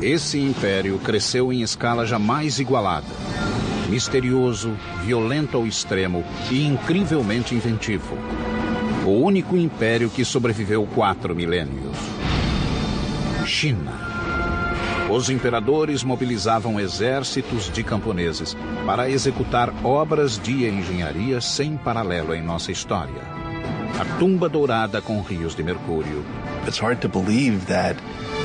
Esse império cresceu em escala jamais igualada. Misterioso, violento ao extremo e incrivelmente inventivo. O único império que sobreviveu 4 milênios. China. Os imperadores mobilizavam exércitos de camponeses para executar obras de engenharia sem paralelo em nossa história. A tumba dourada com rios de mercúrio. It's hard to believe that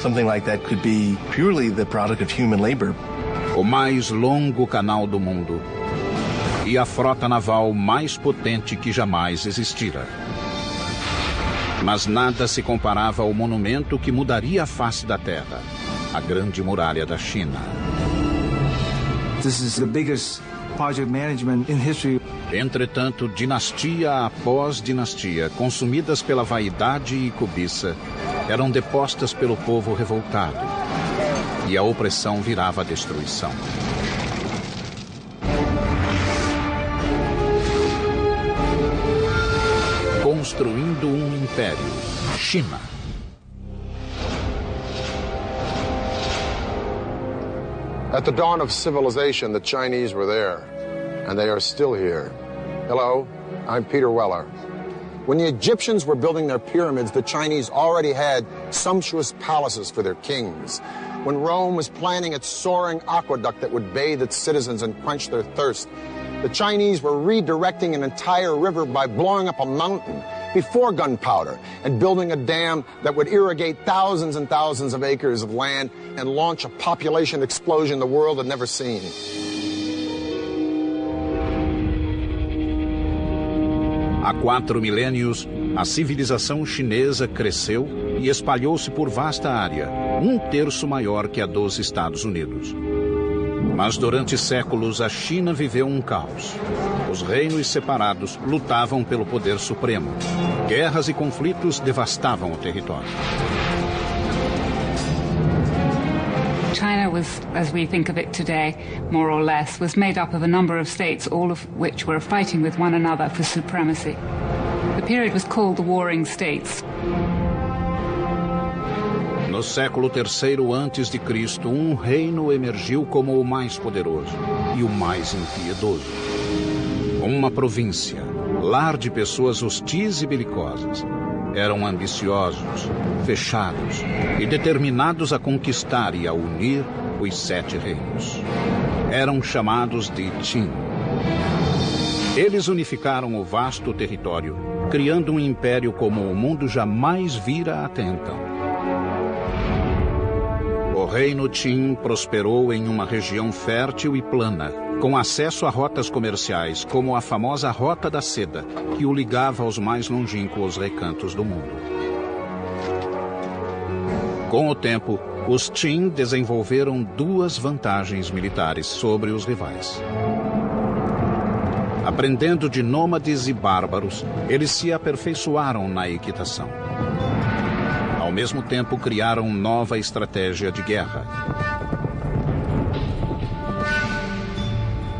something like that could be purely the product of human labor. O mais longo canal do mundo e a frota naval mais potente que jamais existira. Mas nada se comparava ao monumento que mudaria a face da Terra, a Grande Muralha da China. This is the biggest project management in history. Entretanto, dinastia após dinastia, consumidas pela vaidade e cobiça, eram depostas pelo povo revoltado, e a opressão virava a destruição. Construindo um império, China. At the dawn of civilization, the Chinese were there, and they are still here. Hello, I'm Peter Weller. When the Egyptians were building their pyramids, the Chinese already had sumptuous palaces for their kings. When Rome was planning its soaring aqueduct that would bathe its citizens and quench their thirst, the Chinese were redirecting an entire river by blowing up a mountain before gunpowder and building a dam that would irrigate thousands and thousands of acres of land and launch a population explosion the world had never seen. Há 4 milênios, a civilização chinesa cresceu e espalhou-se por vasta área, 1/3 maior que a dos Estados Unidos. Mas durante séculos a China viveu um caos. Os reinos separados lutavam pelo poder supremo. Guerras e conflitos devastavam o território. China was, as we think of it today, more or less, was made up of a number of states, all of which were fighting with one another for supremacy. The period was called the Warring States. No século III a.C., um reino emergiu como o mais poderoso e o mais impiedoso. Uma província, lar de pessoas hostis e belicosas. Eram ambiciosos, fechados e determinados a conquistar e a unir os 7 reinos. Eram chamados de Qin. Eles unificaram o vasto território, criando um império como o mundo jamais vira até então. O reino Qin prosperou em uma região fértil e plana, com acesso a rotas comerciais, como a famosa Rota da Seda, que o ligava aos mais longínquos recantos do mundo. Com o tempo, os Qin desenvolveram 2 vantagens militares sobre os rivais. Aprendendo de nômades e bárbaros, eles se aperfeiçoaram na equitação. Ao mesmo tempo, criaram nova estratégia de guerra.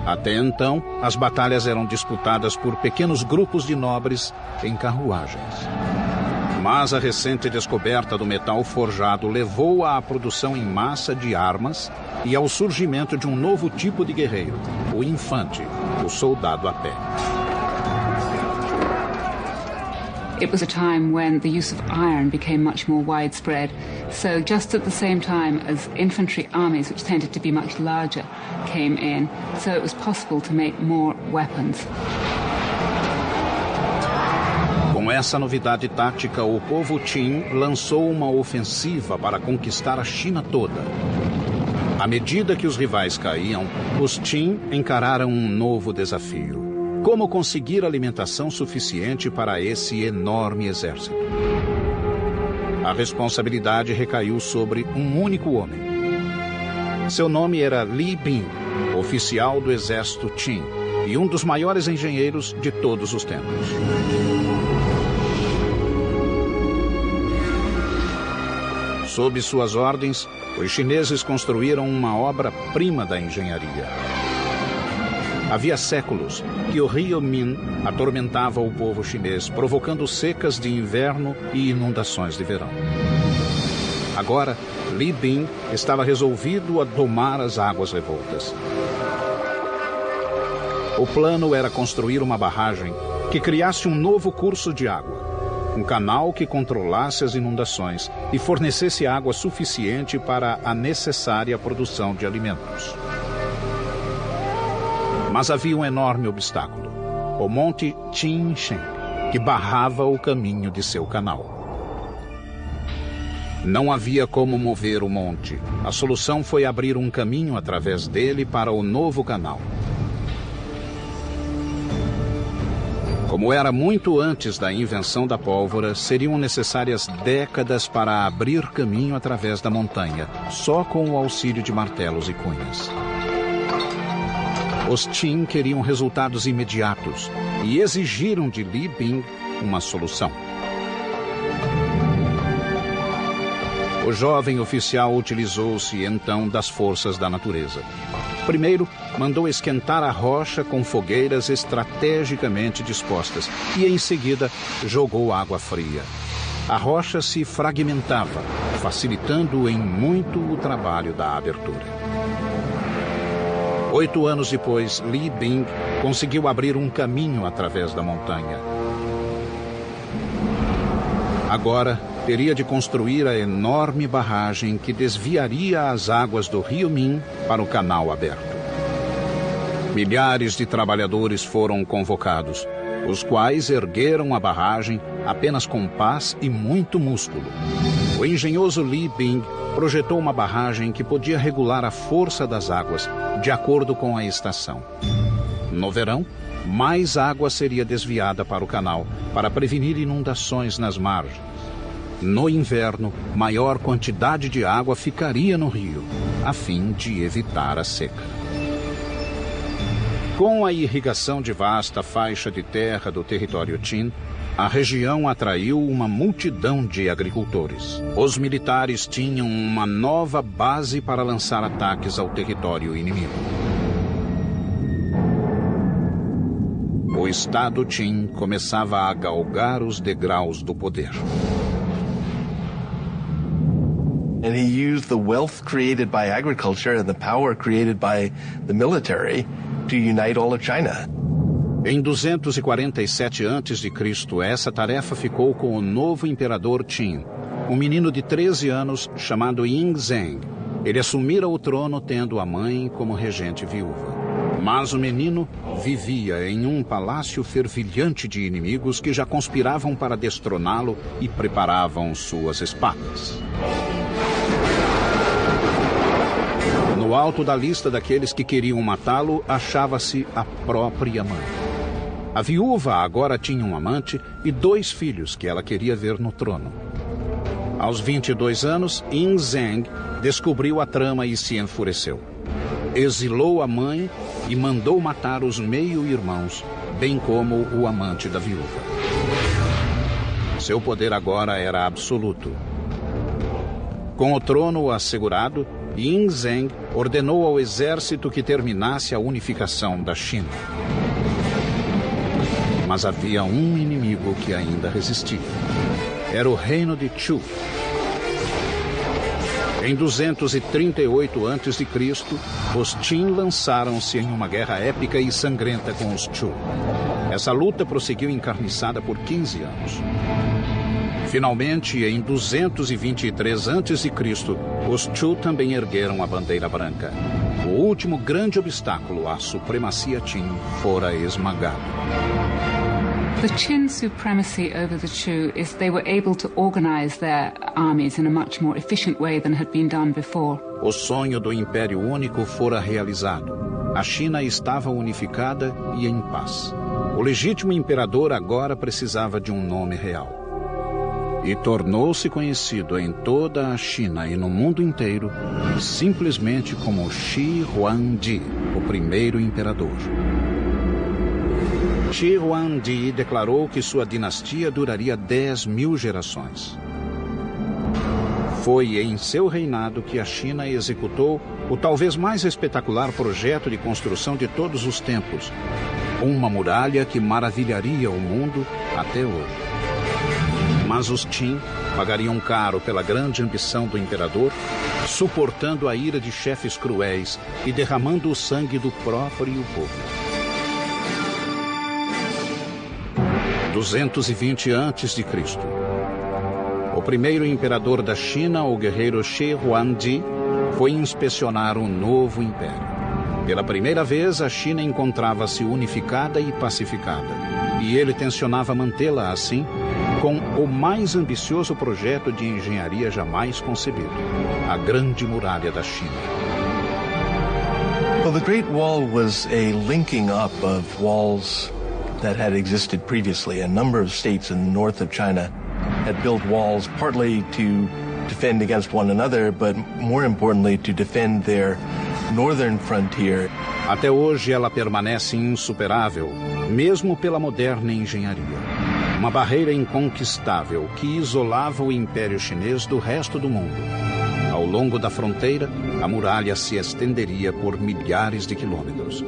Até então, as batalhas eram disputadas por pequenos grupos de nobres em carruagens. Mas a recente descoberta do metal forjado levou à produção em massa de armas e ao surgimento de um novo tipo de guerreiro, o infante, o soldado a pé. It was a time when the use of iron became much more widespread. So just at the same time as infantry armies, which tended to be much larger, came in, so it was possible to make more weapons. Com essa novidade tática, o povo Qin lançou uma ofensiva para conquistar a China toda. À medida que os rivais caíam, os Qin encararam um novo desafio. Como conseguir alimentação suficiente para esse enorme exército? A responsabilidade recaiu sobre um único homem. Seu nome era Li Bin, oficial do exército Qin e um dos maiores engenheiros de todos os tempos. Sob suas ordens, os chineses construíram uma obra-prima da engenharia. Havia séculos que o rio Min atormentava o povo chinês, provocando secas de inverno e inundações de verão. Agora, Li Bing estava resolvido a domar as águas revoltas. O plano era construir uma barragem que criasse um novo curso de água, um canal que controlasse as inundações e fornecesse água suficiente para a necessária produção de alimentos. Mas havia um enorme obstáculo, o Monte Qinshen, que barrava o caminho de seu canal. Não havia como mover o monte. A solução foi abrir um caminho através dele para o novo canal. Como era muito antes da invenção da pólvora, seriam necessárias décadas para abrir caminho através da montanha, só com o auxílio de martelos e cunhas. Os Qin queriam resultados imediatos e exigiram de Li Bing uma solução. O jovem oficial utilizou-se então das forças da natureza. Primeiro, mandou esquentar a rocha com fogueiras estrategicamente dispostas e, em seguida, jogou água fria. A rocha se fragmentava, facilitando em muito o trabalho da abertura. 8 anos depois, Li Bing conseguiu abrir um caminho através da montanha. Agora, teria de construir a enorme barragem que desviaria as águas do rio Min para o canal aberto. Milhares de trabalhadores foram convocados, os quais ergueram a barragem apenas com pás e muito músculo. O engenhoso Li Bing projetou uma barragem que podia regular a força das águas de acordo com a estação. No verão, mais água seria desviada para o canal para prevenir inundações nas margens. No inverno, maior quantidade de água ficaria no rio, a fim de evitar a seca. Com a irrigação de vasta faixa de terra do território Qin, a região atraiu uma multidão de agricultores. Os militares tinham uma nova base para lançar ataques ao território inimigo. O Estado Qin começava a galgar os degraus do poder. And he used the wealth created by agriculture and the power created by the military to unite all of China. Em 247 a.C., essa tarefa ficou com o novo imperador Qin, um menino de 13 anos chamado Yingzheng. Ele assumira o trono tendo a mãe como regente viúva. Mas o menino vivia em um palácio fervilhante de inimigos que já conspiravam para destroná-lo e preparavam suas espadas. No alto da lista daqueles que queriam matá-lo, achava-se a própria mãe. A viúva agora tinha um amante e 2 filhos que ela queria ver no trono. Aos 22 anos, Yingzheng descobriu a trama e se enfureceu. Exilou a mãe e mandou matar os meio-irmãos, bem como o amante da viúva. Seu poder agora era absoluto. Com o trono assegurado, Yingzheng ordenou ao exército que terminasse a unificação da China. Mas havia um inimigo que ainda resistia. Era o reino de Chu. Em 238 a.C., os Qin lançaram-se em uma guerra épica e sangrenta com os Chu. Essa luta prosseguiu encarniçada por 15 anos. Finalmente, em 223 a.C., os Chu também ergueram a bandeira branca. O último grande obstáculo à supremacia Qin fora esmagado. The Qin supremacy over the Chu is they were able to organize their armies in a much more efficient way than had been done before. O sonho do Império Único fora realizado. A China estava unificada e em paz. O legítimo imperador agora precisava de um nome real. E tornou-se conhecido em toda a China e no mundo inteiro simplesmente como Shi Huangdi, o primeiro imperador. Shi Huangdi declarou que sua dinastia duraria 10.000 gerações. Foi em seu reinado que a China executou o talvez mais espetacular projeto de construção de todos os tempos, uma muralha que maravilharia o mundo até hoje. Mas os Qin pagariam caro pela grande ambição do imperador, suportando a ira de chefes cruéis e derramando o sangue do próprio povo. 220 a.C. O primeiro imperador da China, o guerreiro Shi Huangdi, foi inspecionar o novo império. Pela primeira vez, a China encontrava-se unificada e pacificada, e ele tencionava mantê-la assim, com o mais ambicioso projeto de engenharia jamais concebido, a Grande Muralha da China. Well, the Great Wall was a linking up of walls that had existed previously. A number of states in the north of China had built walls partly to defend against one another, but more importantly to defend their northern frontier. Até hoje ela permanece insuperável, mesmo pela moderna engenharia. Uma barreira inconquistável que isolava o Império Chinês do resto do mundo. Ao longo da fronteira, a muralha se estenderia por milhares de quilômetros.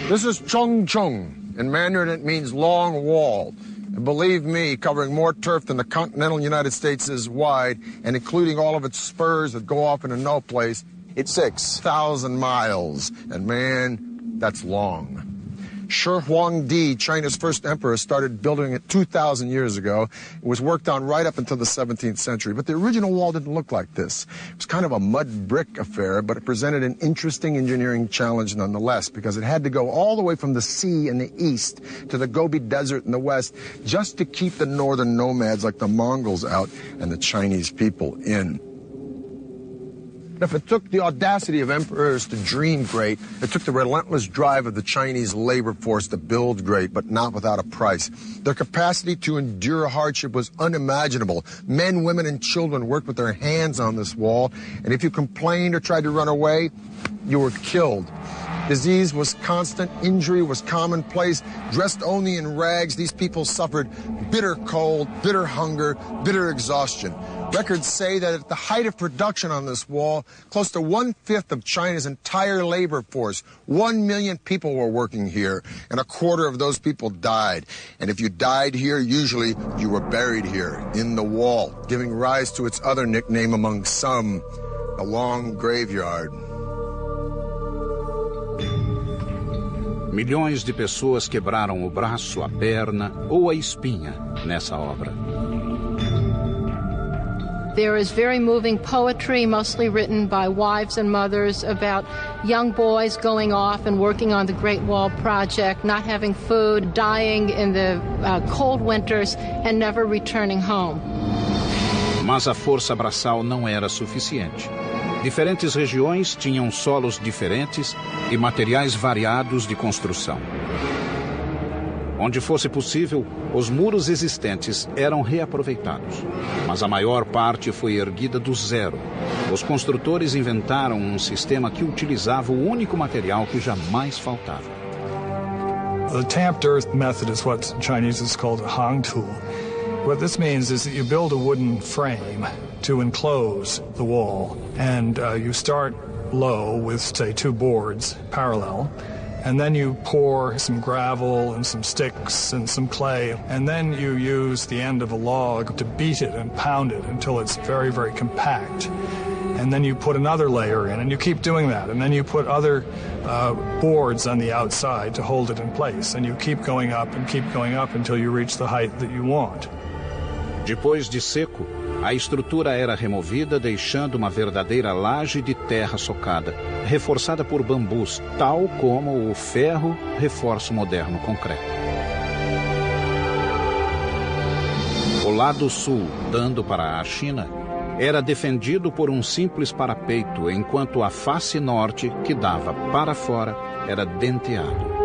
This is Chongcheng. In Mandarin, it means long wall. And believe me, covering more turf than the continental United States is wide, and including all of its spurs that go off into no place, it's 6,000 miles. And man, that's long. Shi Huangdi, China's first emperor, started building it 2,000 years ago. It was worked on right up until the 17th century. But the original wall didn't look like this. It was kind of a mud brick affair, but it presented an interesting engineering challenge nonetheless, because it had to go all the way from the sea in the east to the Gobi Desert in the west, just to keep the northern nomads like the Mongols out and the Chinese people in. If it took the audacity of emperors to dream great, it took the relentless drive of the Chinese labor force to build great, but not without a price. Their capacity to endure hardship was unimaginable. Men, women, and children worked with their hands on this wall, and if you complained or tried to run away, you were killed. Disease was constant, injury was commonplace. Dressed only in rags, these people suffered bitter cold, bitter hunger, bitter exhaustion. Records say that at the height of production on this wall, close to 1/5 of China's entire labor force, 1 million people were working here, and 1/4 of those people died. And if you died here, usually you were buried here, in the wall, giving rise to its other nickname among some, the Long Graveyard. Milhões de pessoas quebraram o braço, a perna ou a espinha nessa obra. There is very moving poetry, mostly written by wives and mothers, about young boys going off and working on the Great Wall Project, not having food, dying in the cold winters, and never returning home. Mas a força braçal não era suficiente. Diferentes regiões tinham solos diferentes e materiais variados de construção. Onde fosse possível, os muros existentes eram reaproveitados, mas a maior parte foi erguida do zero. Os construtores inventaram um sistema que utilizava o único material que jamais faltava. The tamped earth method is what in Chinese is called a hangtu. What this means is that you build a wooden frame to enclose the wall, and you start low with, say, 2 boards parallel, and then you pour some gravel and some sticks and some clay, and then you use the end of a log to beat it and pound it until it's very, very compact. And then you put another layer in, and you keep doing that, and then you put other boards on the outside to hold it in place, and you keep going up until you reach the height that you want. Depois de seco, a estrutura era removida, deixando uma verdadeira laje de terra socada, reforçada por bambus, tal como o ferro reforça o moderno concreto. O lado sul, dando para a China, era defendido por um simples parapeito, enquanto a face norte, que dava para fora, era denteado.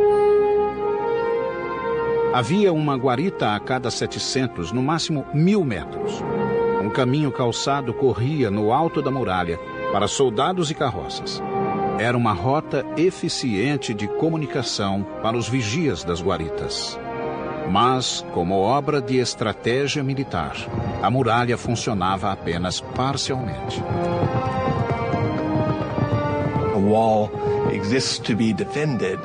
Havia uma guarita a cada 700, no máximo 1.000 metros. Um caminho calçado corria no alto da muralha para soldados e carroças. Era uma rota eficiente de comunicação para os vigias das guaritas. Mas, como obra de estratégia militar, a muralha funcionava apenas parcialmente. A wall exists to be defended,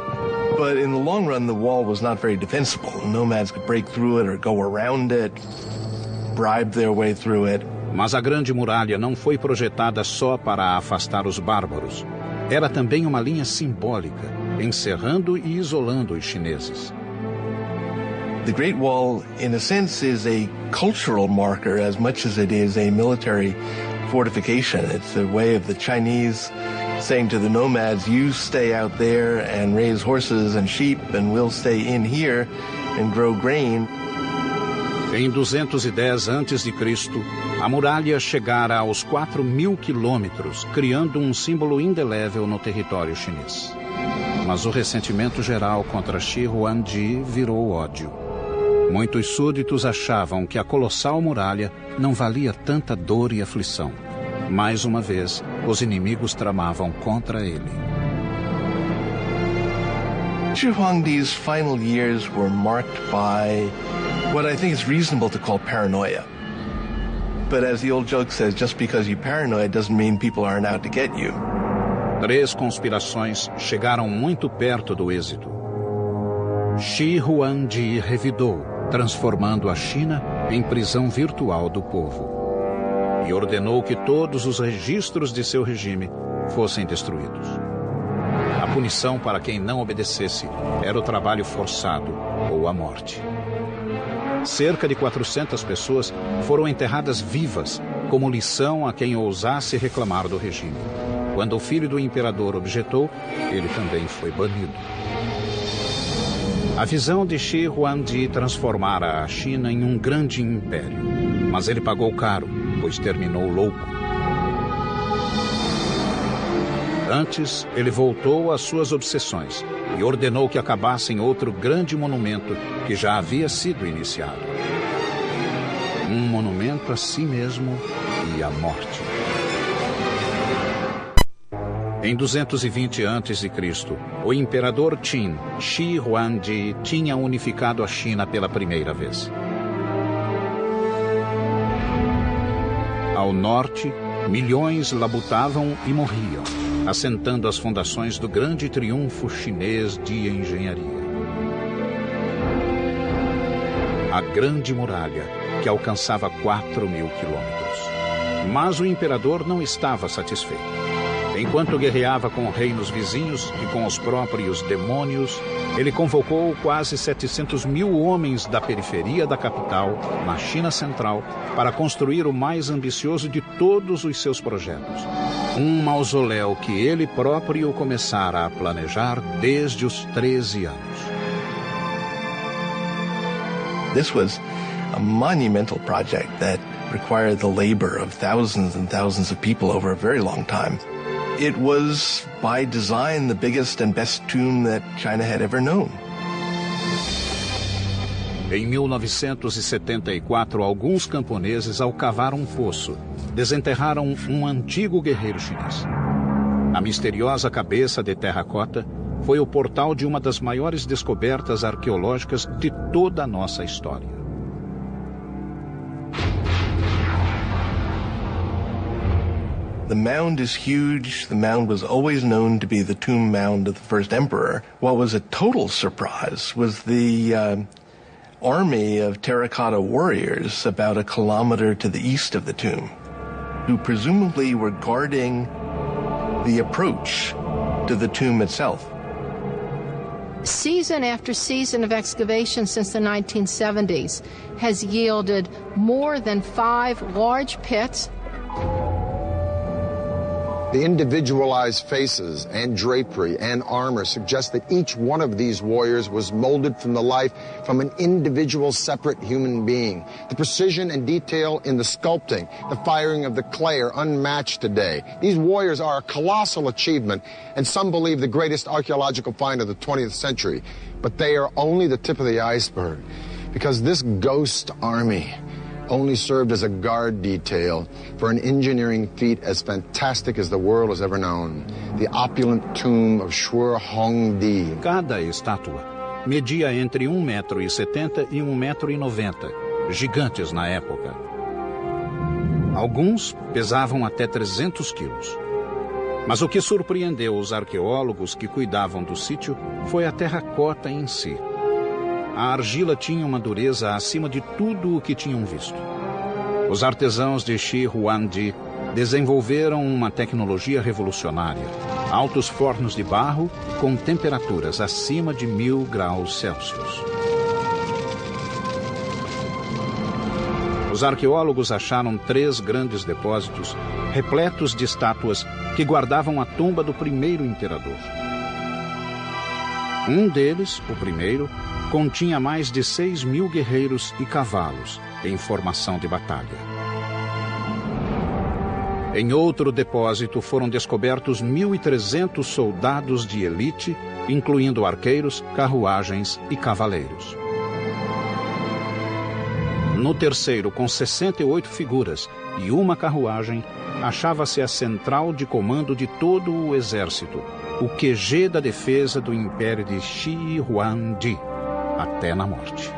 but in the long run, the wall was not very defensible. Nomads could break through it or go around it. And then you put another layer in, and you keep doing that, and then you put other boards on the outside to hold it in place, and you keep going up until it's very, very compact. And then you pour another layer in, and then you put other boards on the outside to hold it in place, and you keep going up until it's very, very compact. bribe their way through it. Mas a Grande Muralha não foi projetada só para afastar os bárbaros. Era também uma linha simbólica, encerrando e isolando os chineses. The Great Wall, in a sense, is a cultural marker as much as it is a military fortification. It's a way of the Chinese saying to the nomads, you stay out there and raise horses and sheep, and we'll stay in here and grow grain. Em 210 a.C., a muralha chegara aos 4.000 quilômetros, criando um símbolo indelével no território chinês. Mas o ressentimento geral contra Shi Huangdi virou ódio. Muitos súditos achavam que a colossal muralha não valia tanta dor e aflição. Mais uma vez, os inimigos tramavam contra ele. Shi Huangdi's final years were marked by what I think is reasonable to call paranoia. But as the old joke says, just because you're paranoid doesn't mean people aren't out to get you. 3 conspirações chegaram muito perto do êxito. Shi Huangdi revidou, transformando a China em prisão virtual do povo. E ordenou que todos os registros de seu regime fossem destruídos. A punição para quem não obedecesse era o trabalho forçado ou a morte. Cerca de 400 pessoas foram enterradas vivas, como lição a quem ousasse reclamar do regime. Quando o filho do imperador objetou, ele também foi banido. A visão de Shi Huangdi transformara a China em um grande império, mas ele pagou caro, pois terminou louco. Antes, ele voltou às suas obsessões e ordenou que acabassem outro grande monumento que já havia sido iniciado. Um monumento a si mesmo e à morte. Em 220 a.C., o imperador Qin, Shi Huangdi, tinha unificado a China pela primeira vez. Ao norte, milhões labutavam e morriam, assentando as fundações do grande triunfo chinês de engenharia. A Grande Muralha, que alcançava 4.000 quilômetros. Mas o imperador não estava satisfeito. Enquanto guerreava com reinos vizinhos e com os próprios demônios, ele convocou quase 700.000 homens da periferia da capital, na China Central, para construir o mais ambicioso de todos os seus projetos. Um mausoléu que ele próprio começara a planejar desde os 13 anos. This was a monumental project that required the labor of thousands and thousands of people over a very long time. It was, by design, the biggest and best tomb that China had ever known. Em 1974, alguns camponeses, ao cavar um poço, desenterraram um antigo guerreiro chinês. A misteriosa cabeça de terracota foi o portal de uma das maiores descobertas arqueológicas de toda a nossa história. The mound is huge. The mound was always known to be the tomb mound of the first emperor. What was a total surprise was the army of terracotta warriors about a kilometer to the east of the tomb, who presumably were guarding the approach to the tomb itself. Season after season of excavation since the 1970s has yielded more than 5 large pits. The individualized faces and drapery and armor suggest that each one of these warriors was molded from the life from an individual separate human being. The precision and detail in the sculpting, the firing of the clay are unmatched today. These warriors are a colossal achievement, and some believe the greatest archaeological find of the 20th century. But they are only the tip of the iceberg, because this ghost army only served as a guard detail for an engineering feat as fantastic as the world has ever known, the opulent tomb of Shi Huangdi. Cada estátua media entre 1,70 m e 1,90 m, gigantes na época. Alguns pesavam até 300 quilos. Mas o que surpreendeu os arqueólogos que cuidavam do sítio foi a terracota em si. A argila tinha uma dureza acima de tudo o que tinham visto. Os artesãos de Shi Huangdi desenvolveram uma tecnologia revolucionária. Altos fornos de barro com temperaturas acima de 1000 graus Celsius. Os arqueólogos acharam 3 grandes depósitos repletos de estátuas que guardavam a tumba do primeiro imperador. Um deles, o primeiro, continha mais de 6.000 guerreiros e cavalos em formação de batalha. Em outro depósito foram descobertos 1.300 soldados de elite, incluindo arqueiros, carruagens e cavaleiros. No terceiro, com 68 figuras e uma carruagem, achava-se a central de comando de todo o exército, o QG da defesa do Império de Shi Huangdi, até na morte.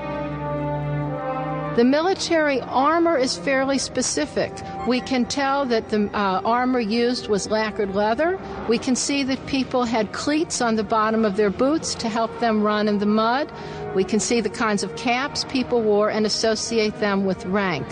The military armor is fairly specific. We can tell that the armor used was lacquered leather. We can see that people had cleats on the bottom of their boots to help them run in the mud. We can see the kinds of caps people wore and associate them with rank.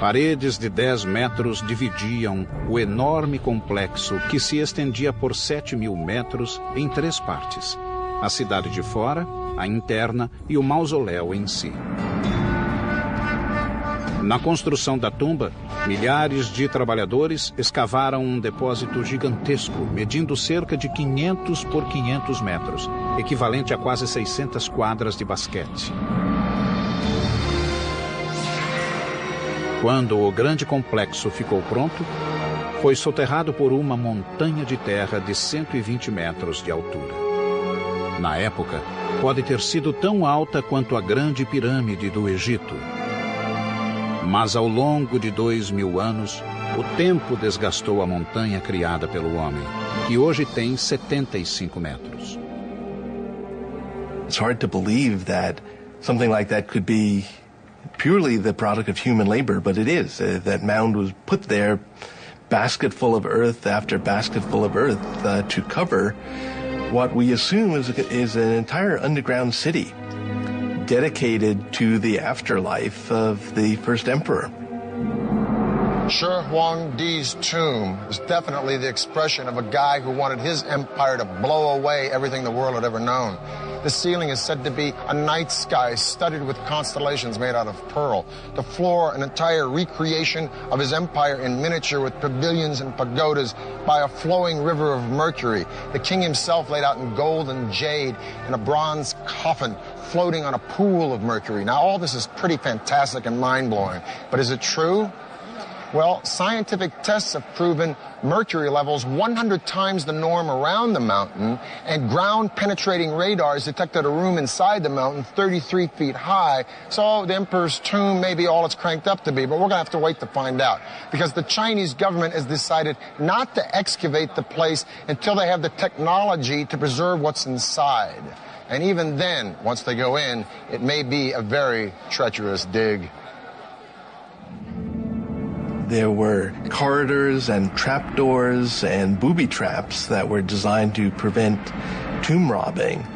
Paredes de 10 metros dividiam o enorme complexo que se estendia por 7.000 metros em 3 partes: a cidade de fora, a interna e o mausoléu em si. Na construção da tumba, milhares de trabalhadores escavaram um depósito gigantesco, medindo cerca de 500 por 500 metros, equivalente a quase 600 quadras de basquete. Quando o grande complexo ficou pronto, foi soterrado por uma montanha de terra de 120 metros de altura. Na época, pode ter sido tão alta quanto a Grande Pirâmide do Egito. Mas ao longo de 2.000 anos, o tempo desgastou a montanha criada pelo homem, que hoje tem 75 metros. It's hard to believe that something like that could be purely the product of human labor, but it is. That mound was put there, basket full of earth after basket full of earth, to cover what we assume is an entire underground city dedicated to the afterlife of the first emperor. Shi Huangdi's tomb is definitely the expression of a guy who wanted his empire to blow away everything the world had ever known. The ceiling is said to be a night sky studded with constellations made out of pearl. The floor, an entire recreation of his empire in miniature with pavilions and pagodas by a flowing river of mercury. The king himself laid out in gold and jade in a bronze coffin floating on a pool of mercury. Now, all this is pretty fantastic and mind-blowing, but is it true? Well, scientific tests have proven mercury levels 100 times the norm around the mountain, and ground-penetrating radars detected a room inside the mountain 33 feet high. So the emperor's tomb may be all it's cranked up to be, but we're going to have to wait to find out, because the Chinese government has decided not to excavate the place until they have the technology to preserve what's inside. And even then, once they go in, it may be a very treacherous dig. There were corridors and trapdoors and booby traps that were designed to prevent tomb robbing.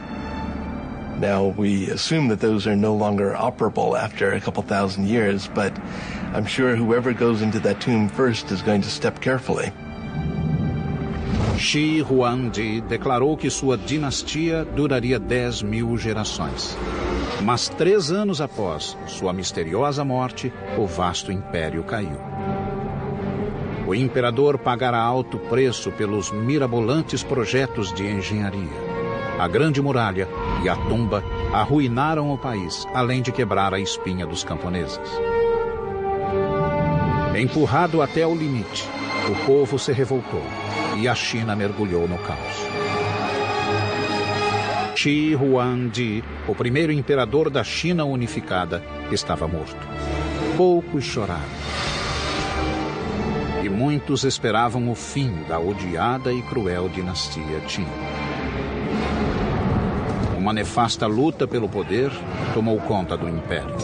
Now, we assume that those are no longer operable after a couple thousand years, but I'm sure whoever goes into that tomb first is going to step carefully. Shi Huangdi declarou que sua dinastia duraria 10.000 gerações. Mas 3 anos após sua misteriosa morte, o vasto império caiu. O imperador pagara alto preço pelos mirabolantes projetos de engenharia. A Grande Muralha e a tumba arruinaram o país, além de quebrar a espinha dos camponeses. Empurrado até o limite, o povo se revoltou e a China mergulhou no caos. Shi Huangdi, o primeiro imperador da China unificada, estava morto. Poucos choraram. E muitos esperavam o fim da odiada e cruel dinastia Qin. Uma nefasta luta pelo poder tomou conta do império.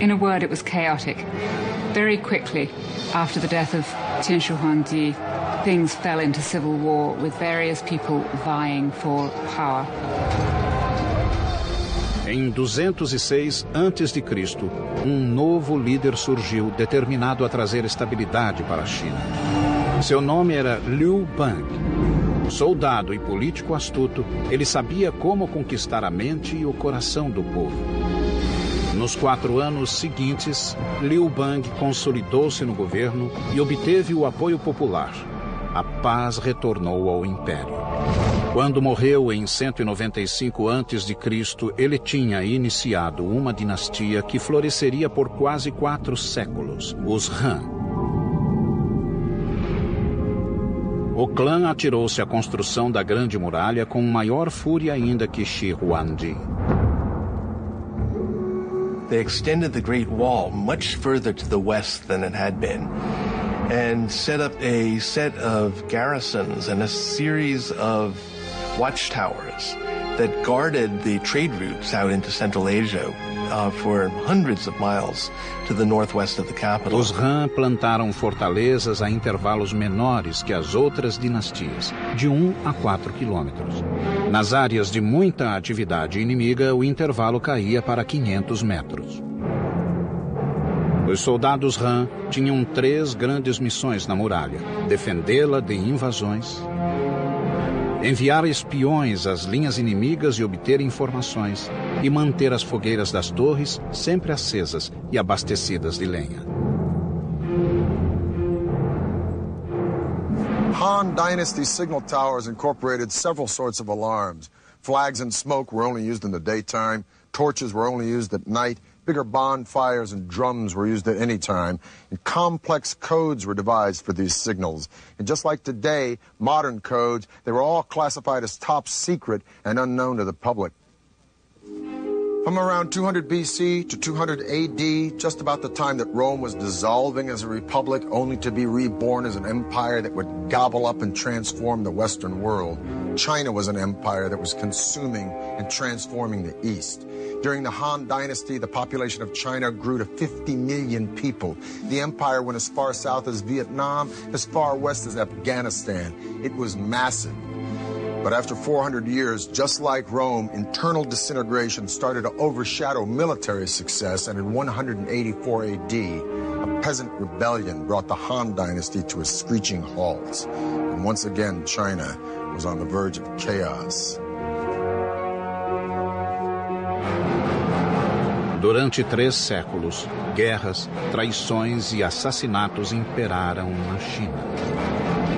In a word, it was chaotic. Very quickly, after the death of Qin Shi Huangdi, things fell into civil war with various people vying for power. Em 206 a.C., um novo líder surgiu determinado a trazer estabilidade para a China. Seu nome era Liu Bang. Soldado e político astuto, ele sabia como conquistar a mente e o coração do povo. Nos 4 anos seguintes, Liu Bang consolidou-se no governo e obteve o apoio popular. A paz retornou ao império. Quando morreu em 195 a.C., ele tinha iniciado uma dinastia que floresceria por quase 4 séculos, os Han. O clã atirou-se à construção da Grande Muralha com maior fúria ainda que Shi Huangdi. They extended the Great Wall much further to the west than it had been, and set up a set of garrisons and a series of watchtowers that guarded the trade routes out into Central Asia for hundreds of miles to the northwest of the capital. Os Han plantaram fortalezas a intervalos menores que as outras dinastias, de 1 a 4 quilômetros. Nas áreas de muita atividade inimiga, o intervalo caía para 500 metros. Os soldados Han tinham 3 grandes missões na muralha: defendê-la de invasões, enviar espiões às linhas inimigas e obter informações, e manter as fogueiras das torres sempre acesas e abastecidas de lenha. Han Dynasty signal towers incorporated several sorts of alarms. Flags and smoke were only used in the daytime. Torches were only used at night. Bigger bonfires and drums were used at any time. And complex codes were devised for these signals. And just like today, modern codes, they were all classified as top secret and unknown to the public. From around 200 BC to 200 AD, just about the time that Rome was dissolving as a republic, only to be reborn as an empire that would gobble up and transform the Western world, China was an empire that was consuming and transforming the East. During the Han Dynasty, the population of China grew to 50 million people. The empire went as far south as Vietnam, as far west as Afghanistan. It was massive. But after 400 years, just like Rome, internal disintegration started to overshadow military success, and in 184 AD, a peasant rebellion brought the Han Dynasty to a screeching halt. And once again, China was on the verge of chaos. Durante 3 séculos, guerras, traições e assassinatos imperaram na China.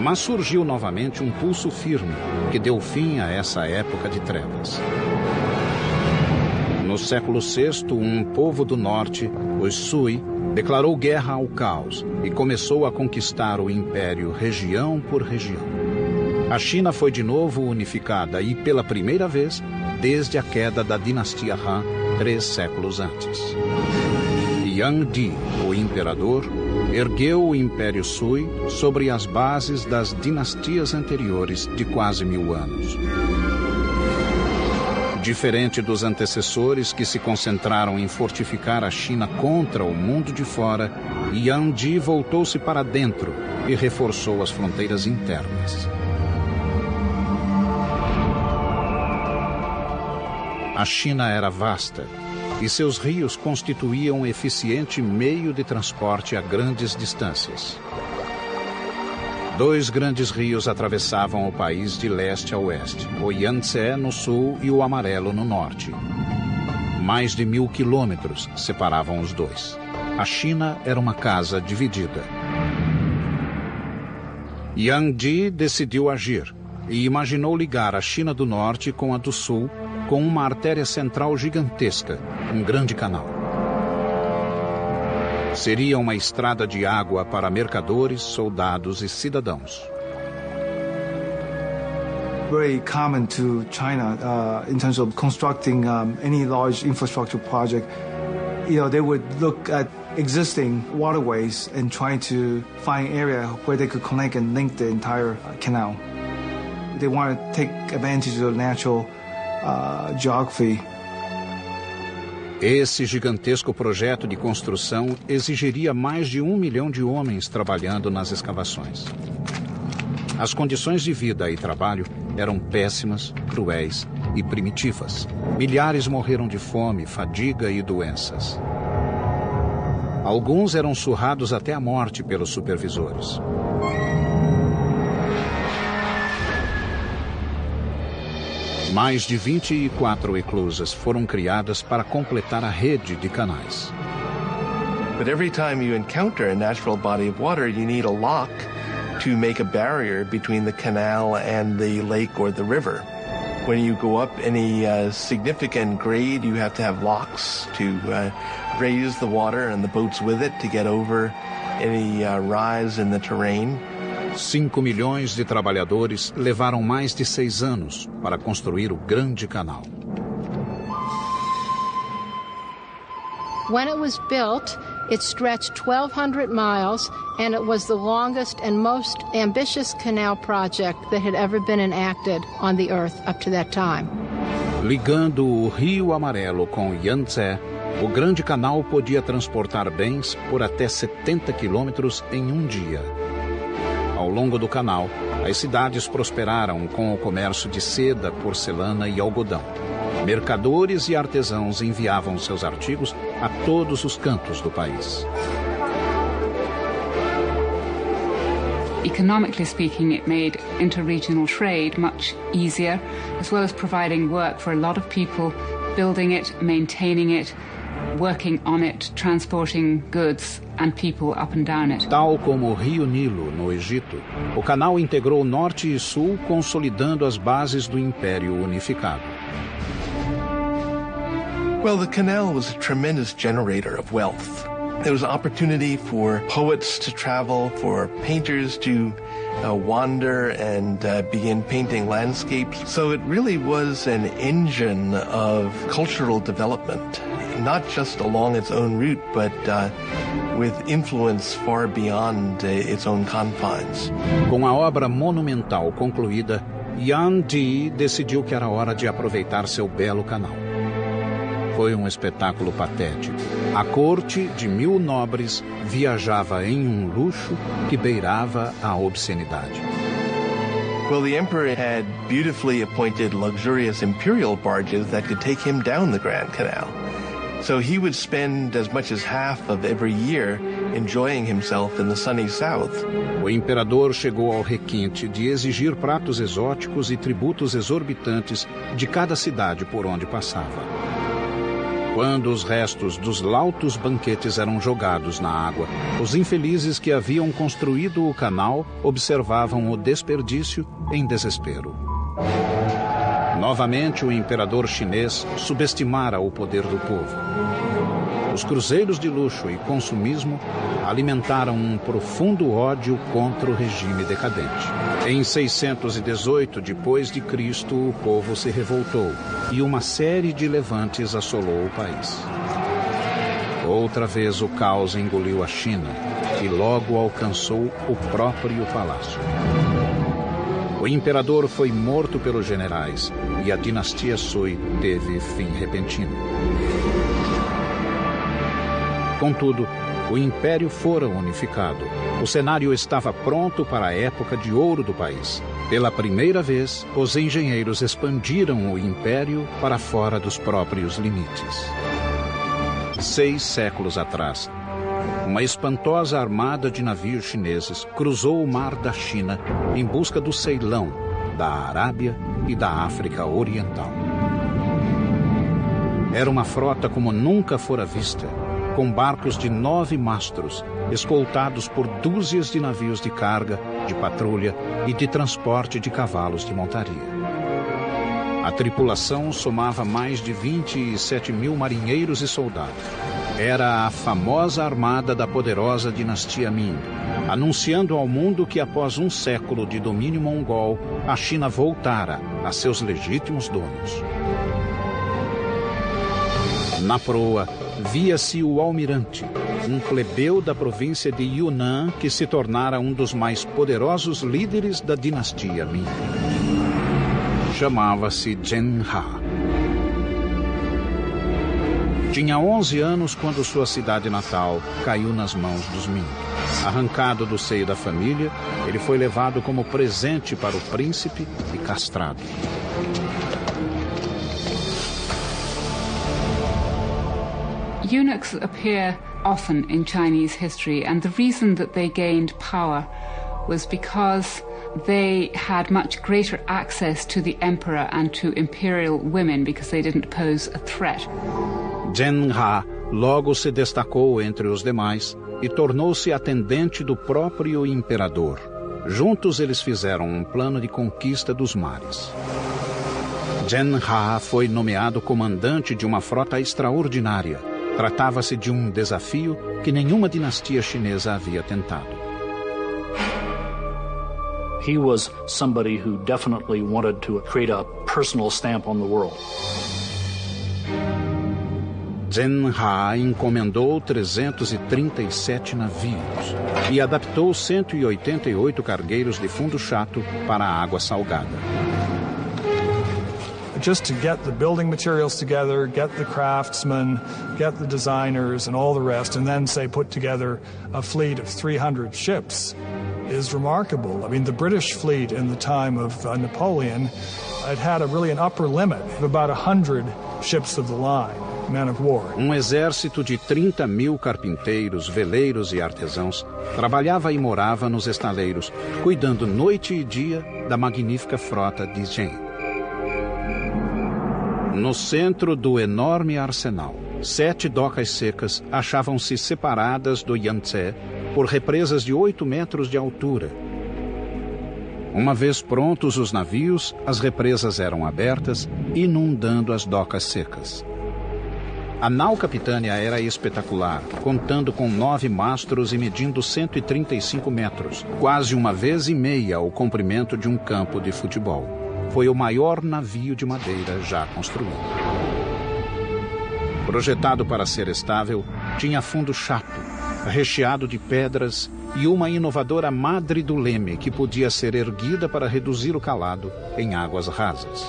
Mas surgiu novamente um pulso firme que deu fim a essa época de trevas. No século VI, um povo do norte, os Sui, declarou guerra ao caos e começou a conquistar o império região por região. A China foi de novo unificada e, pela primeira vez, desde a queda da dinastia Han, 3 séculos antes. Yang Di, o imperador, ergueu o Império Sui sobre as bases das dinastias anteriores de quase 1000 anos. Diferente dos antecessores que se concentraram em fortificar a China contra o mundo de fora, Yang Di voltou-se para dentro e reforçou as fronteiras internas. A China era vasta e seus rios constituíam um eficiente meio de transporte a grandes distâncias. 2 grandes rios atravessavam o país de leste a oeste, o Yangtze no sul e o Amarelo no norte. Mais de 1000 quilômetros separavam os dois. A China era uma casa dividida. Yang Di decidiu agir e imaginou ligar a China do norte com a do sul com uma artéria central gigantesca, um grande canal. Seria uma estrada de água para mercadores, soldados e cidadãos. Very common to China in terms of constructing any large infrastructure project. You know, they would look at existing waterways and trying to find area where they could connect and link the entire canal. They want to take advantage of the natural geography. Esse gigantesco projeto de construção exigiria mais de 1 milhão de homens trabalhando nas escavações. As condições de vida e trabalho eram péssimas, cruéis e primitivas. Milhares morreram de fome, fadiga e doenças. Alguns eram surrados até a morte pelos supervisores. Mais de 24 eclusas foram criadas para completar a rede de canais. But every time you encounter a natural body of water, you need a lock to make a barrier between the canal and the lake or the river. When you go up any significant grade, you have to have locks to raise the water and the boats with it to get over any rise in the terrain. 5 milhões de trabalhadores levaram mais de 6 anos para construir o Grande Canal. When it was built, it stretched 1,200 miles, and it was the longest and most ambitious canal project that had ever been enacted on the Earth up to that time. Ligando o Rio Amarelo com o Yangtze, o Grande Canal podia transportar bens por até 70 quilômetros em um dia. Ao longo do canal, as cidades prosperaram com o comércio de seda, porcelana e algodão. Mercadores e artesãos enviavam seus artigos a todos os cantos do país. Economically speaking, it made interregional trade much easier, as well as providing work for a lot of people, building it, maintaining it, working on it, transporting goods and people up and down it. Tal como o Rio Nilo, no Egito, o canal integrou norte e sul, consolidando as bases do Império Unificado. Well, the canal was a tremendous generator of wealth. There was opportunity for poets to travel, for painters to wander and begin painting landscapes. So it really was an engine of cultural development, not just along its own route, but with influence far beyond its own confines. Com a obra monumental concluída, Yuan Di decidiu que era hora de aproveitar seu belo canal. Foi um espetáculo patético. A corte de 1000 nobres viajava em um luxo que beirava a obscenidade. Well, the emperor had beautifully appointed luxurious imperial barges that could take him down the Grand Canal. So he would spend as much as half of every year enjoying himself in the sunny south. O imperador chegou ao requinte de exigir pratos exóticos e tributos exorbitantes de cada cidade por onde passava. Quando os restos dos lautos banquetes eram jogados na água, os infelizes que haviam construído o canal observavam o desperdício em desespero. Novamente, o imperador chinês subestimara o poder do povo. Os cruzeiros de luxo e consumismo alimentaram um profundo ódio contra o regime decadente. Em 618 depois de Cristo, o povo se revoltou e uma série de levantes assolou o país. Outra vez o caos engoliu a China e logo alcançou o próprio palácio. O imperador foi morto pelos generais e a dinastia Sui teve fim repentino. Contudo, o império fora unificado. O cenário estava pronto para a época de ouro do país. Pela primeira vez, os engenheiros expandiram o império para fora dos próprios limites. 6 séculos atrás, uma espantosa armada de navios chineses cruzou o mar da China em busca do Ceilão, da Arábia e da África Oriental. Era uma frota como nunca fora vista, com barcos de 9 mastros, escoltados por dúzias de navios de carga, de patrulha e de transporte de cavalos de montaria. A tripulação somava mais de 27 mil marinheiros e soldados. Era a famosa armada da poderosa dinastia Ming, anunciando ao mundo que após um século de domínio mongol, a China voltara a seus legítimos donos. Na proa, via-se o almirante, um plebeu da província de Yunnan que se tornara um dos mais poderosos líderes da dinastia Ming. Chamava-se Zheng He. Tinha 11 anos quando sua cidade natal caiu nas mãos dos Ming. Arrancado do seio da família, ele foi levado como presente para o príncipe e castrado. Eunuchs appear often in Chinese history, and the reason that they gained power was because they had much greater access to the emperor and to imperial women because they didn't pose a threat. Zhen Ha logo se destacou entre os demais e tornou-se atendente do próprio imperador. Juntos eles fizeram um plano de conquista dos mares. Zhen Ha foi nomeado comandante de uma frota extraordinária. Tratava-se de um desafio que nenhuma dinastia chinesa havia tentado. He was somebody who definitely wanted to create a personal stamp on the world. Zhen Ha encomendou 337 navios e adaptou 188 cargueiros de fundo chato para a água salgada. Just to get the building materials together, get the craftsmen, get the designers and all the rest, and then, say, put together a fleet of 300 ships is remarkable. I mean, the British fleet in the time of Napoleon, it had an upper limit of about 100 ships of the line, men of war. Exército de 30.000 carpinteiros, veleiros e artesãos trabalhava e morava nos estaleiros, cuidando noite e dia da magnífica frota de Zhen. No centro do enorme arsenal, 7 docas secas achavam-se separadas do Yangtze por represas de 8 metros de altura. Uma vez prontos os navios, as represas eram abertas, inundando as docas secas. A nau capitânia era espetacular, contando com 9 mastros e medindo 135 metros, quase uma vez e meia o comprimento de um campo de futebol. Foi o maior navio de madeira já construído. Projetado para ser estável, tinha fundo chato, recheado de pedras e uma inovadora madre do leme que podia ser erguida para reduzir o calado em águas rasas.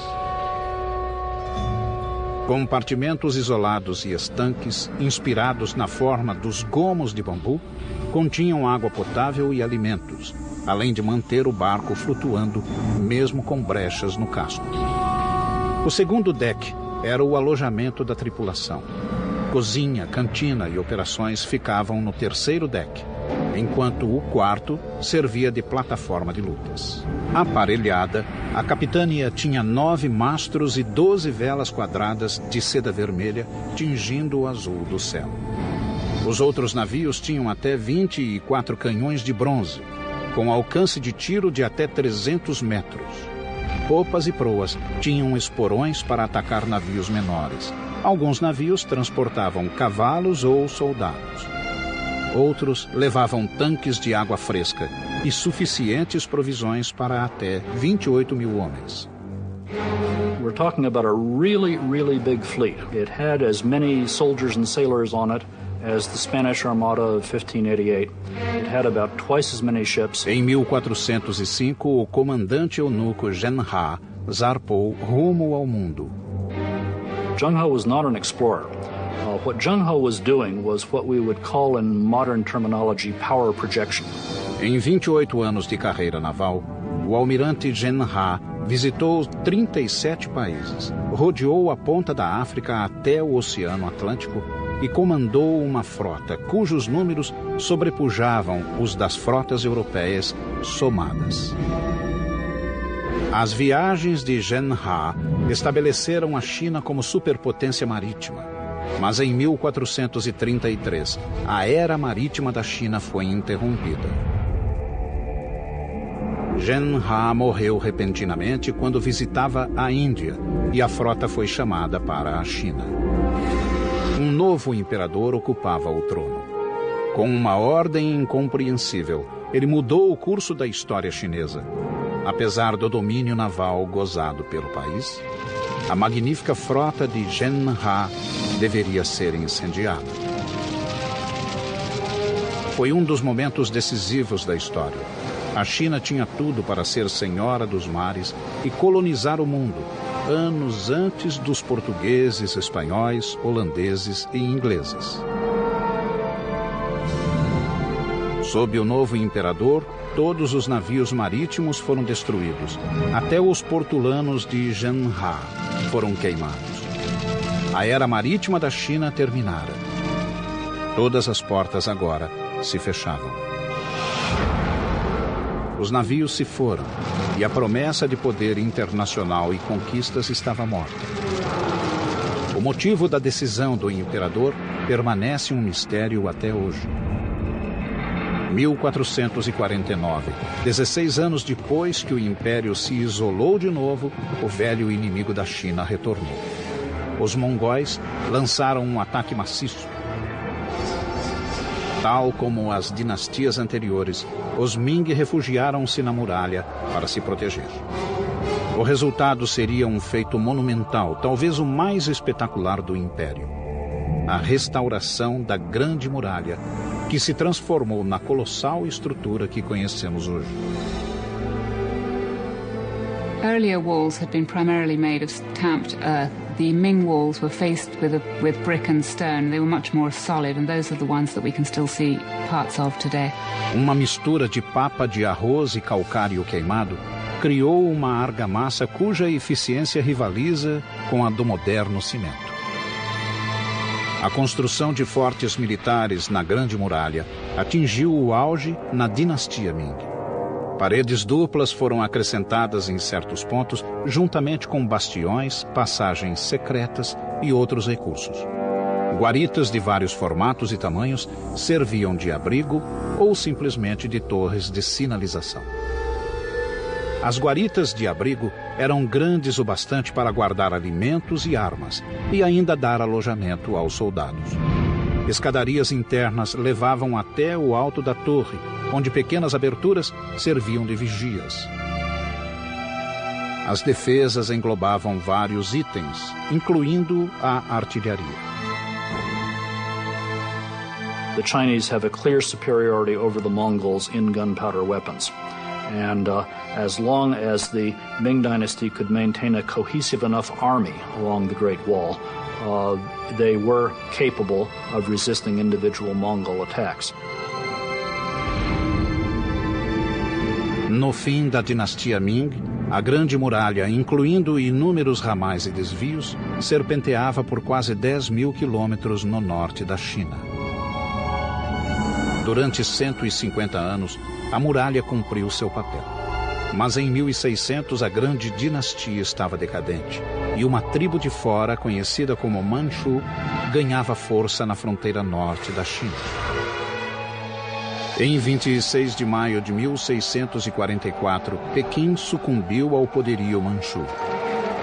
Compartimentos isolados e estanques, inspirados na forma dos gomos de bambu, continham água potável e alimentos, além de manter o barco flutuando, mesmo com brechas no casco. O segundo deck era o alojamento da tripulação. Cozinha, cantina e operações ficavam no terceiro deck, enquanto o quarto servia de plataforma de lutas. Aparelhada, a capitânia tinha 9 mastros e 12 velas quadradas de seda vermelha, tingindo o azul do céu. Os outros navios tinham até 24 canhões de bronze, com alcance de tiro de até 300 metros. Popas e proas tinham esporões para atacar navios menores. Alguns navios transportavam cavalos ou soldados. Outros levavam tanques de água fresca e suficientes provisões para até 28.000 homens. We're talking about a really, really big fleet. It had as many soldiers and sailors on it as the Spanish Armada of 1588. It had about twice as many ships. Em 1405, o comandante eunuco Zhen Ha zarpou rumo ao mundo. Zheng He was not an explorer. What Zheng He was doing was what we would call in modern terminology power projection. Em 28 anos de carreira naval, o almirante Zhen Ha visitou 37 países, rodeou a ponta da África até o Oceano Atlântico e comandou uma frota cujos números sobrepujavam os das frotas europeias somadas. As viagens de Zhen He estabeleceram a China como superpotência marítima, mas em 1433 a era marítima da China foi interrompida. Zhen He morreu repentinamente quando visitava a Índia e a frota foi chamada para a China. Um novo imperador ocupava o trono. Com uma ordem incompreensível, ele mudou o curso da história chinesa. Apesar do domínio naval gozado pelo país, a magnífica frota de Zhen He deveria ser incendiada. Foi um dos momentos decisivos da história. A China tinha tudo para ser senhora dos mares e colonizar o mundo, anos antes dos portugueses, espanhóis, holandeses e ingleses. Sob o novo imperador, todos os navios marítimos foram destruídos. Até os portulanos de Zhen He foram queimados. A era marítima da China terminara. Todas as portas agora se fechavam. Os navios se foram e a promessa de poder internacional e conquistas estava morta. O motivo da decisão do imperador permanece um mistério até hoje. 1449, 16 anos depois que o império se isolou de novo, o velho inimigo da China retornou. Os mongóis lançaram um ataque maciço. Tal como as dinastias anteriores, os Ming refugiaram-se na muralha para se proteger. O resultado seria um feito monumental, talvez o mais espetacular do império: a restauração da Grande Muralha, que se transformou na colossal estrutura que conhecemos hoje. Earlier walls had been primarily made of stamped earth. The Ming walls were faced with brick and stone. They were much more solid, and those are the ones that we can still see parts of today. Uma mistura de papa de arroz e calcário queimado criou uma argamassa cuja eficiência rivaliza com a do moderno cimento. A construção de fortes militares na Grande Muralha atingiu o auge na dinastia Ming. Paredes duplas foram acrescentadas em certos pontos, juntamente com bastiões, passagens secretas e outros recursos. Guaritas de vários formatos e tamanhos serviam de abrigo ou simplesmente de torres de sinalização. As guaritas de abrigo eram grandes o bastante para guardar alimentos e armas, e ainda dar alojamento aos soldados. Escadarias internas levavam até o alto da torre, onde pequenas aberturas serviam de vigias. As defesas englobavam vários itens, incluindo a artilharia. The Chinese have a clear superiority over the Mongols in gunpowder weapons. And as long as the Ming Dynasty could maintain a cohesive enough army along the Great Wall, they were capable of resisting individual Mongol attacks. No fim da dinastia Ming, a Grande Muralha, incluindo inúmeros ramais e desvios, serpenteava por quase 10.000 quilômetros no norte da China. Durante 150 anos, a muralha cumpriu seu papel. Mas em 1600 a grande dinastia estava decadente e uma tribo de fora, conhecida como Manchu, ganhava força na fronteira norte da China. Em 26 de maio de 1644, Pequim sucumbiu ao poderio Manchu.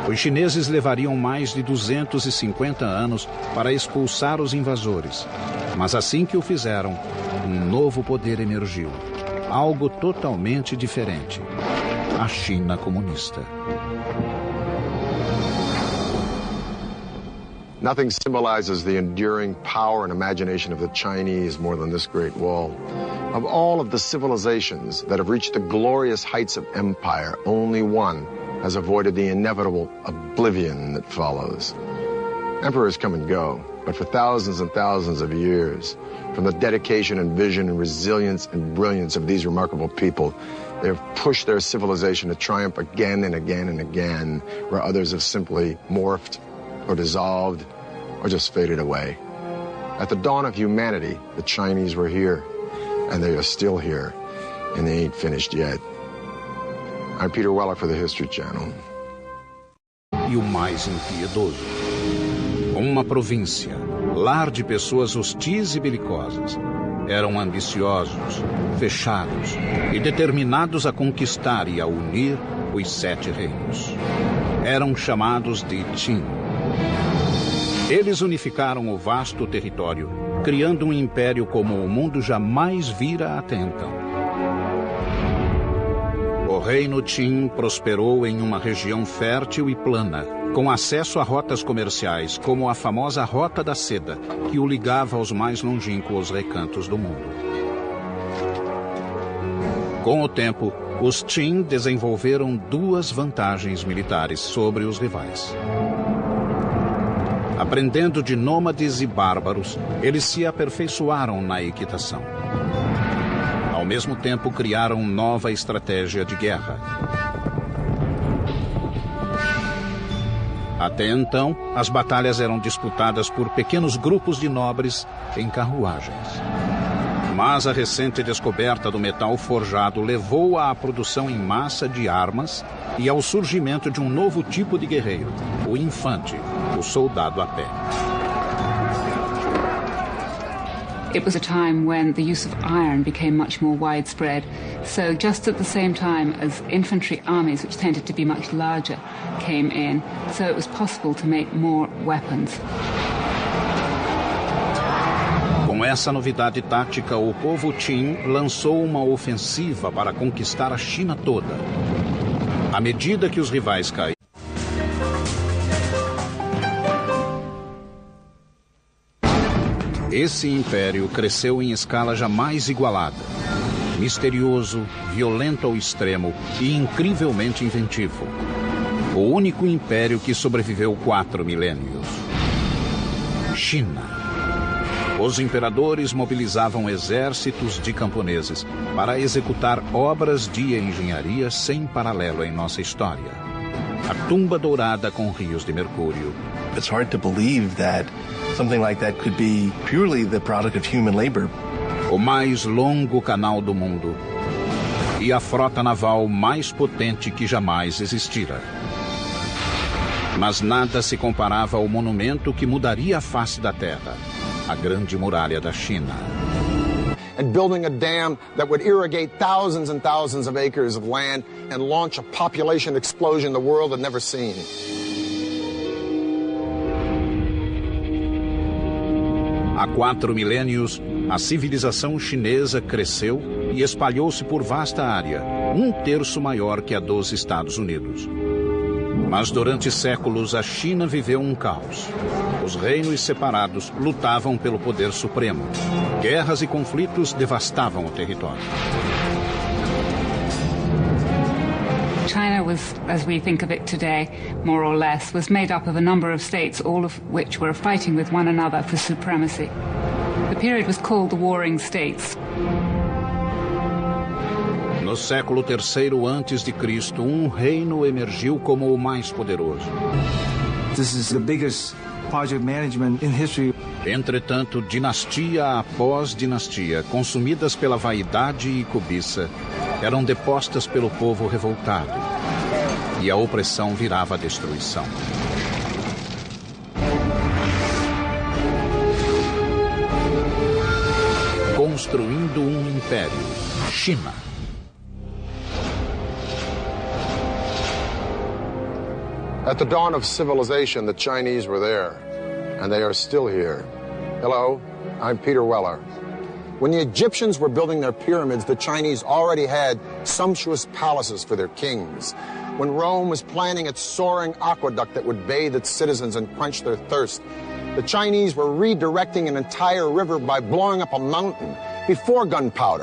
Os chineses levariam mais de 250 anos para expulsar os invasores, mas assim que o fizeram, um novo poder emergiu. Algo totalmente diferente: a China comunista. Nothing symbolizes the enduring power and imagination of the Chinese more than this Great Wall. Of all of the civilizations that have reached the glorious heights of empire, only one has avoided the inevitable oblivion that follows. Emperors come and go, but for thousands and thousands of years, from the dedication and vision and resilience and brilliance of these remarkable people, they have pushed their civilization to triumph again and again and again, where others have simply morphed or dissolved or just faded away. At the dawn of humanity, the Chinese were here, and they are still here, and they ain't finished yet. I'm Peter Weller for the History Channel. E o mais impiedoso: uma província, lar de pessoas hostis e belicosas. Eram ambiciosos, fechados e determinados a conquistar e a unir os 7 reinos. Eram chamados de Qin. Eles unificaram o vasto território, criando um império como o mundo jamais vira até então. O reino Qin prosperou em uma região fértil e plana, com acesso a rotas comerciais, como a famosa Rota da Seda, que o ligava aos mais longínquos recantos do mundo. Com o tempo, os Qin desenvolveram 2 vantagens militares sobre os rivais. Aprendendo de nômades e bárbaros, eles se aperfeiçoaram na equitação. Ao mesmo tempo, criaram nova estratégia de guerra. Até então, as batalhas eram disputadas por pequenos grupos de nobres em carruagens. Mas a recente descoberta do metal forjado levou à produção em massa de armas e ao surgimento de um novo tipo de guerreiro, o infante, o soldado a pé. It was a time when the use of iron became much more widespread. So just at the same time as infantry armies, which tended to be much larger, came in, so it was possible to make more weapons. Com essa novidade tática, o povo Qin lançou uma ofensiva para conquistar a China toda. À medida que os rivais caíam, esse império cresceu em escala jamais igualada. Misterioso, violento ao extremo e incrivelmente inventivo. O único império que sobreviveu 4 milênios. China. Os imperadores mobilizavam exércitos de camponeses para executar obras de engenharia sem paralelo em nossa história. A tumba dourada com rios de mercúrio. It's hard to believe that something like that could be purely the product of human labor. O mais longo canal do mundo. E a frota naval mais potente que jamais existira. Mas nada se comparava ao monumento que mudaria a face da Terra. A Grande Muralha da China. And building a dam that would irrigate thousands and thousands of acres of land and launch a population explosion the world had never seen. Há 4 milênios, a civilização chinesa cresceu e espalhou-se por vasta área, 1/3 maior que a dos Estados Unidos. Mas durante séculos a China viveu um caos. Os reinos separados lutavam pelo poder supremo. Guerras e conflitos devastavam o território. China was, as we think of it today, more or less, was made up of a number of states, all of which were fighting with one another for supremacy. The period was called the Warring States. No século III a.C., um reino emergiu como o mais poderoso. This is the biggest project management in history. Entretanto, dinastia após dinastia, consumidas pela vaidade e cobiça, eram depostas pelo povo revoltado. E a opressão virava a destruição. Construindo um império. China. At the dawn of civilization, the Chinese were there, and they are still here. Hello, I'm Peter Weller. When the Egyptians were building their pyramids, the Chinese already had sumptuous palaces for their kings. When Rome was planning its soaring aqueduct that would bathe its citizens and quench their thirst, the Chinese were redirecting an entire river by blowing up a mountain before gunpowder.